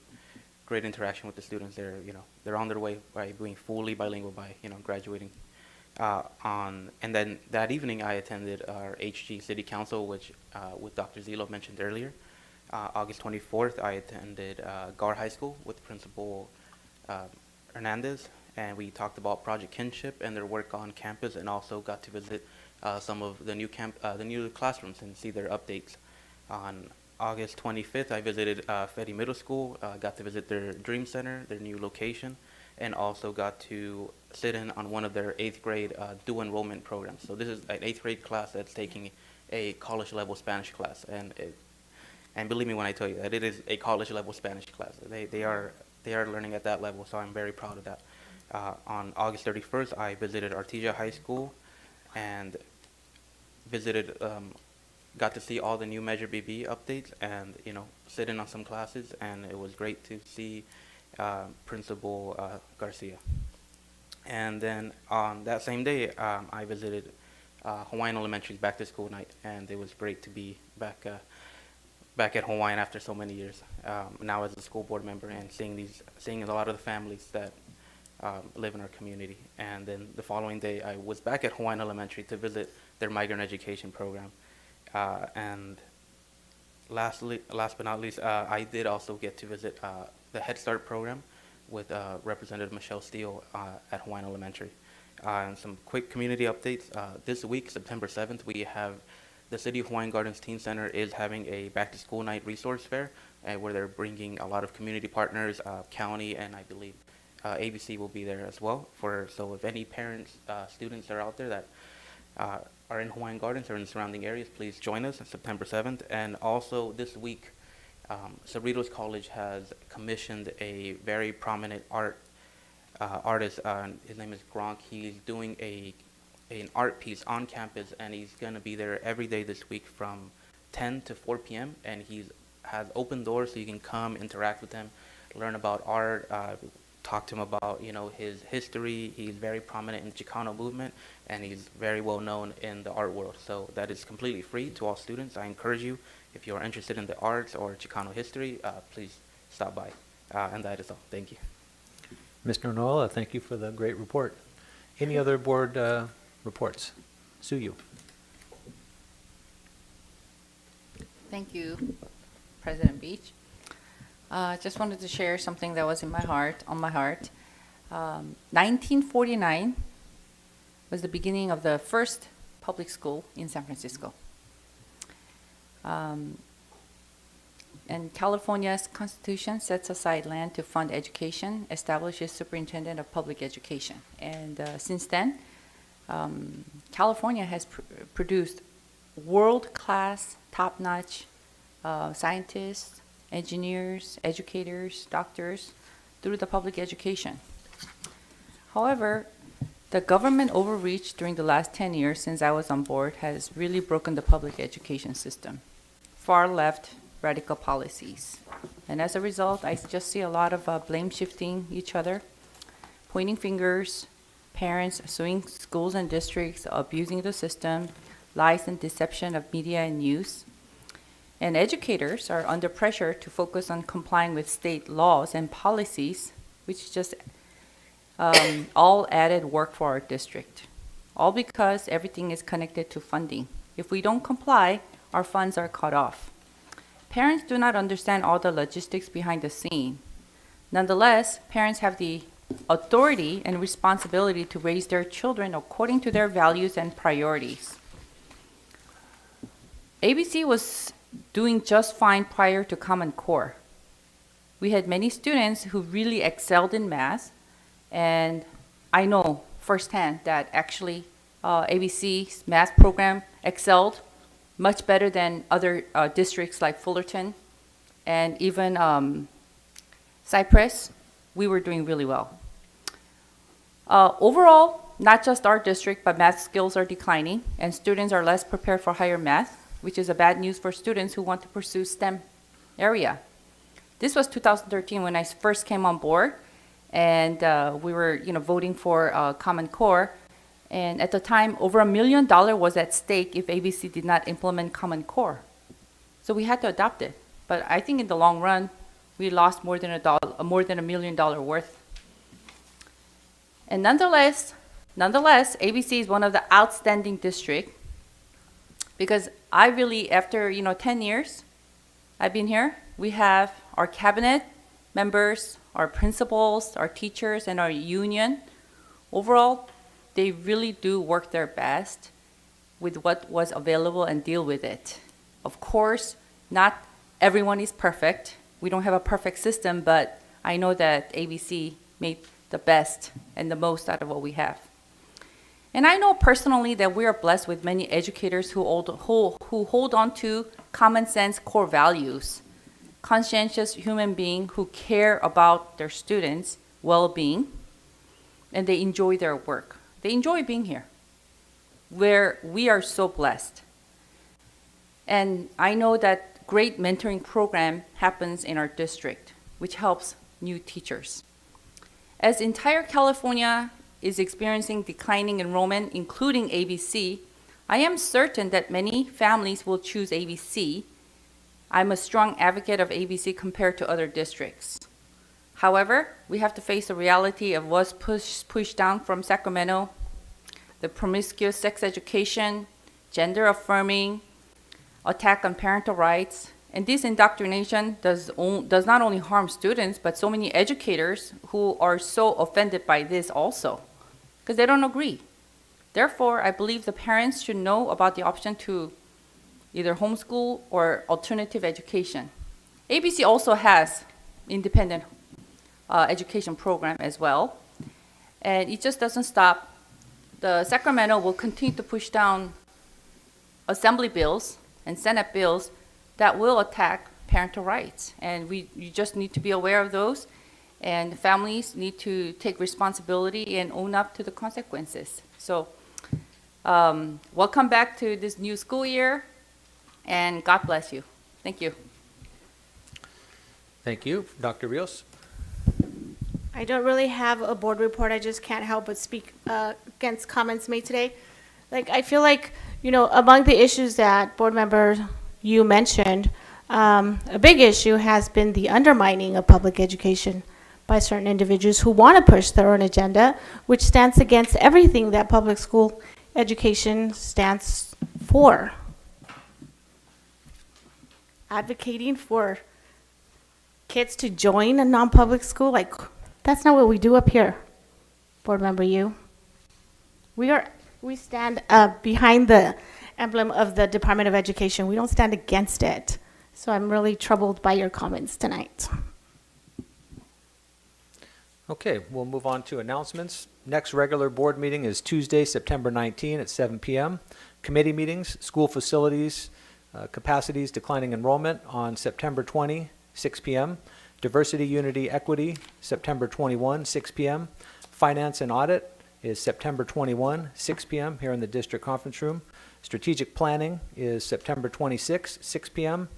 interaction with the students. They're on their way by being fully bilingual by graduating. And then that evening, I attended our HG City Council, which with Dr. Zilo mentioned earlier. August 24th, I attended Gar High School with Principal Hernandez, and we talked about Project Kinship and their work on campus, and also got to visit some of the new classrooms and see their updates. On August 25th, I visited Fedi Middle School, got to visit their Dream Center, their new location, and also got to sit in on one of their 8th grade dual enrollment programs. So this is an 8th grade class that's taking a college level Spanish class, and believe me when I tell you that it is a college level Spanish class. They are learning at that level, so I'm very proud of that. On August 31st, I visited Artesia High School and got to see all the new Measure BB updates and, sit in on some classes, and it was great to see Principal Garcia. And then on that same day, I visited Hawaiian Elementary's back to school night, and it was great to be back at Hawaiian after so many years. Now as a school board member and seeing a lot of the families that live in our community. And then the following day, I was back at Hawaiian Elementary to visit their migrant education program. And last but not least, I did also get to visit the Head Start program with Representative Michelle Steele at Hawaiian Elementary. And some quick community updates. This week, September 7th, we have the City of Hawaiian Gardens Teen Center is having a back-to-school night resource fair where they're bringing a lot of community partners, county, and I believe ABC will be there as well. So if any parents, students are out there that are in Hawaiian Gardens or in the surrounding areas, please join us on September 7th. And also this week, Cerritos College has commissioned a very prominent artist. His name is Gronk. He's doing an art piece on campus, and he's going to be there every day this week from 10 to 4 p.m. And he has open doors so you can come, interact with him, learn about art, talk to him about his history. He's very prominent in the Chicano movement, and he's very well known in the art world. So that is completely free to all students. I encourage you, if you are interested in the arts or Chicano history, please stop by. And that is all. Thank you. Mr. Nola, thank you for the great report. Any other board reports? Suyu. Thank you, President Beach. Just wanted to share something that was on my heart. 1949 was the beginning of the first public school in San Francisco. And California's constitution sets aside land to fund education, establishes superintendent of public education. And since then, California has produced world-class, top-notch scientists, engineers, educators, doctors through the public education. However, the government overreach during the last 10 years since I was on board has really broken the public education system. Far left radical policies. And as a result, I just see a lot of blame shifting each other, pointing fingers, parents suing schools and districts, abusing the system, lies and deception of media and news. And educators are under pressure to focus on complying with state laws and policies, which just all added work for our district. All because everything is connected to funding. If we don't comply, our funds are cut off. Parents do not understand all the logistics behind the scene. Nonetheless, parents have the authority and responsibility to raise their children according to their values and priorities. ABC was doing just fine prior to Common Core. We had many students who really excelled in math, and I know firsthand that actually ABC's math program excelled much better than other districts like Fullerton and even Cypress. We were doing really well. Overall, not just our district, but math skills are declining, and students are less prepared for higher math, which is a bad news for students who want to pursue STEM area. This was 2013 when I first came on board, and we were voting for Common Core. And at the time, over $1 million was at stake if ABC did not implement Common Core. So we had to adopt it. But I think in the long run, we lost more than $1 million worth. And nonetheless, ABC is one of the outstanding districts, because I really, after 10 years I've been here, we have our cabinet members, our principals, our teachers, and our union. Overall, they really do work their best, with what was available and deal with it. Of course, not everyone is perfect. We don't have a perfect system, but I know that ABC made the best and the most out of what we have. And I know personally that we are blessed with many educators who hold on to common sense core values, conscientious human beings who care about their students' well-being, and they enjoy their work. They enjoy being here, where we are so blessed. And I know that great mentoring program happens in our district, which helps new teachers. As entire California is experiencing declining enrollment, including ABC, I am certain that many families will choose ABC. I'm a strong advocate of ABC compared to other districts. However, we have to face the reality of what's pushed down from Sacramento, the promiscuous sex education, gender affirming, attack on parental rights, and this indoctrination does not only harm students, but so many educators who are so offended by this also, because they don't agree. Therefore, I believe the parents should know about the option to either homeschool or alternative education. ABC also has independent education program as well, and it just doesn't stop. The Sacramento will continue to push down assembly bills and Senate bills that will attack parental rights, and you just need to be aware of those, and families need to take responsibility and own up to the consequences. So welcome back to this new school year, and God bless you. Thank you. Thank you. Dr. Rios? I don't really have a board report. I just can't help but speak against comments made today. Like, I feel like, among the issues that board member you mentioned, a big issue has been the undermining of public education by certain individuals who want to push their own agenda, which stands against everything that public school education stands for. Advocating for kids to join a non-public school, like, that's not what we do up here, board member you. We stand behind the emblem of the Department of Education. We don't stand against it. So I'm really troubled by your comments tonight. Okay, we'll move on to announcements. Next regular board meeting is Tuesday, September 19 at 7 p.m. Committee meetings, school facilities, capacities, declining enrollment on September 20, 6 p.m. Diversity, Unity, Equity, September 21, 6 p.m. Finance and Audit is September 21, 6 p.m. here in the District Conference Room. Strategic Planning is September 26, 6 p.m.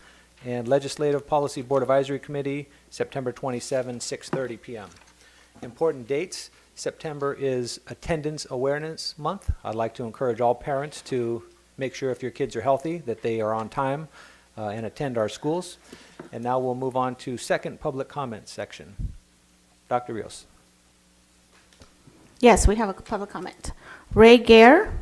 And Legislative Policy Board Advisory Committee, September 27, 6:30 p.m. Important dates. September is Attendance Awareness Month. I'd like to encourage all parents to make sure if your kids are healthy, that they are on time and attend our schools. And now we'll move on to second public comment section. Dr. Rios. Yes, we have a public comment. Ray Gare.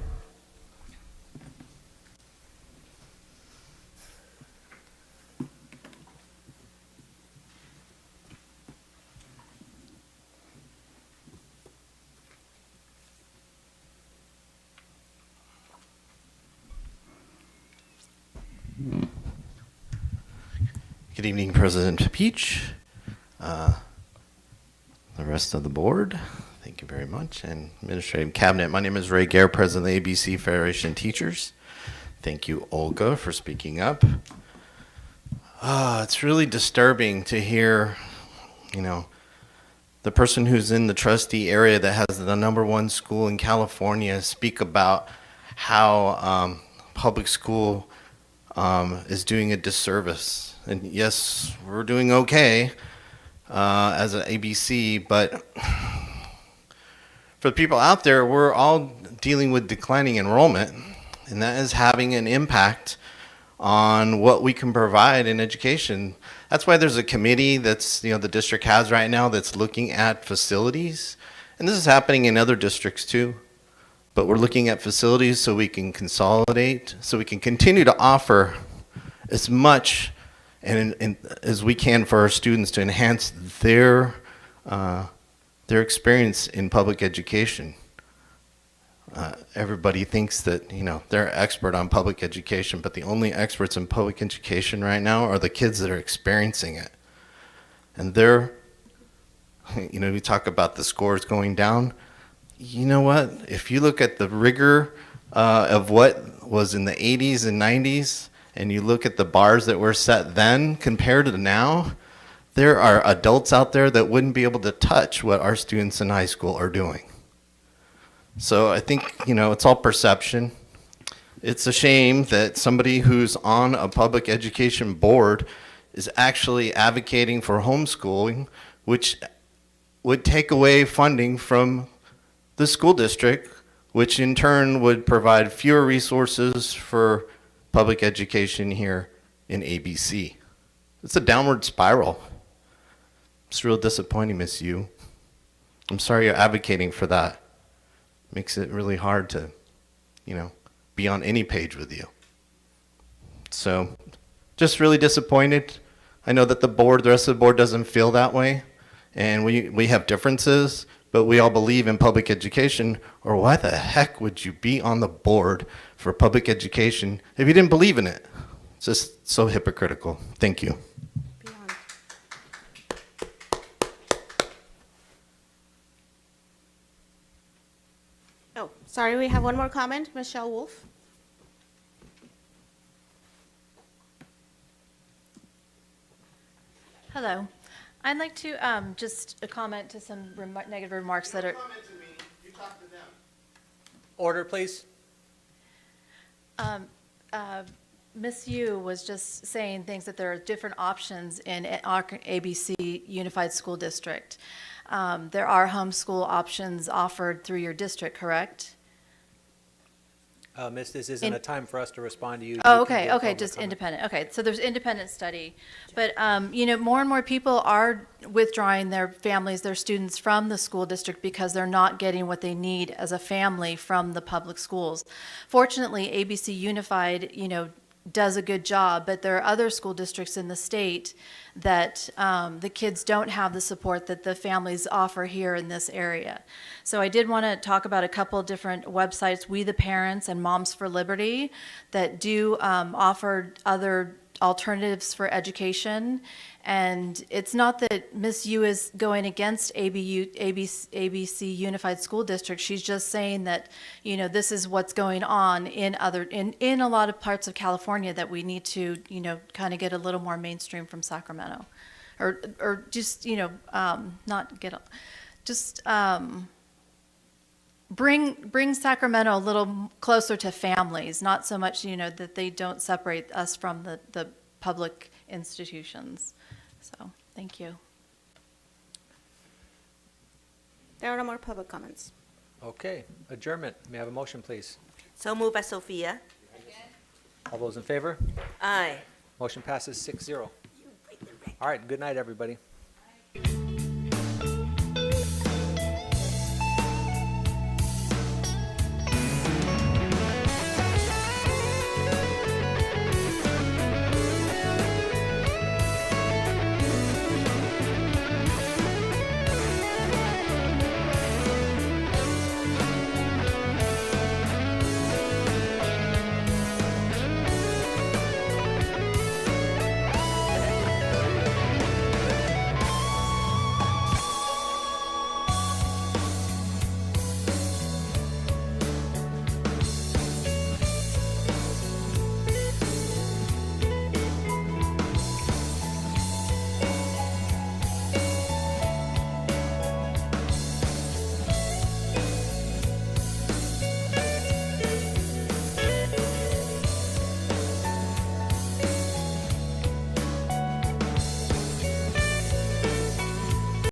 Good evening, President Peach, the rest of the board. Thank you very much, and Administrative Cabinet. My name is Ray Gare, President of the ABC Federation of Teachers. Thank you, Olga, for speaking up. It's really disturbing to hear, the person who's in the trustee area that has the #1 school in California speak about how public school is doing a disservice. And yes, we're doing okay as an ABC, but for the people out there, we're all dealing with declining enrollment, and that is having an impact on what we can provide in education. That's why there's a committee that's, the district has right now that's looking at facilities. And this is happening in other districts too. But we're looking at facilities so we can consolidate, so we can continue to offer as much and as we can for our students to enhance their experience in public education. Everybody thinks that, you know, they're expert on public education, but the only experts in public education right now are the kids that are experiencing it. And they're, you know, we talk about the scores going down. You know what? If you look at the rigor of what was in the 80s and 90s, and you look at the bars that were set then compared to now, there are adults out there that wouldn't be able to touch what our students in high school are doing. So I think, you know, it's all perception. It's a shame that somebody who's on a public education board is actually advocating for homeschooling, which would take away funding from the school district, which in turn would provide fewer resources for public education here in ABC. It's a downward spiral. It's real disappointing, Miss Yu. I'm sorry you're advocating for that. Makes it really hard to, you know, be on any page with you. So, just really disappointed. I know that the rest of the board doesn't feel that way, and we have differences, but we all believe in public education, or why the heck would you be on the board for public education if you didn't believe in it? It's just so hypocritical. Thank you. Oh, sorry, we have one more comment. Michelle Wolf. Hello. I'd like to just comment to some negative remarks that are. Order, please. Ms. Yu was just saying things that there are different options in our ABC Unified School District. There are homeschool options offered through your district, correct? Miss, this isn't a time for us to respond to you. Oh, You can okay, give okay, public just comment. independent. Okay, so there's independent study. But, you know, more and more people are withdrawing their families, their students from the school district because they're not getting what they need as a family from the public schools. Fortunately, ABC Unified, you know, does a good job, but there are other school districts in the state that the kids don't have the support that the families offer here in this area. So I did want to talk about a couple of different websites, We the Parents and Moms for Liberty, that do offer other alternatives for education. And it's not that Miss Yu is going against ABC Unified School District. She's just saying that, you know, this is what's going on in a lot of parts of California that we need to, you know, kind of get a little more mainstream from Sacramento, or just, you know, not get, just bring Sacramento a little closer to families, not so much, you know, that they don't separate us from the public institutions. So, thank you. There are no more public comments. Okay, adjournment. May I have a motion, please? So moved by Sophia. All those in favor? Aye. Motion passes 6-0. All right, good night, everybody.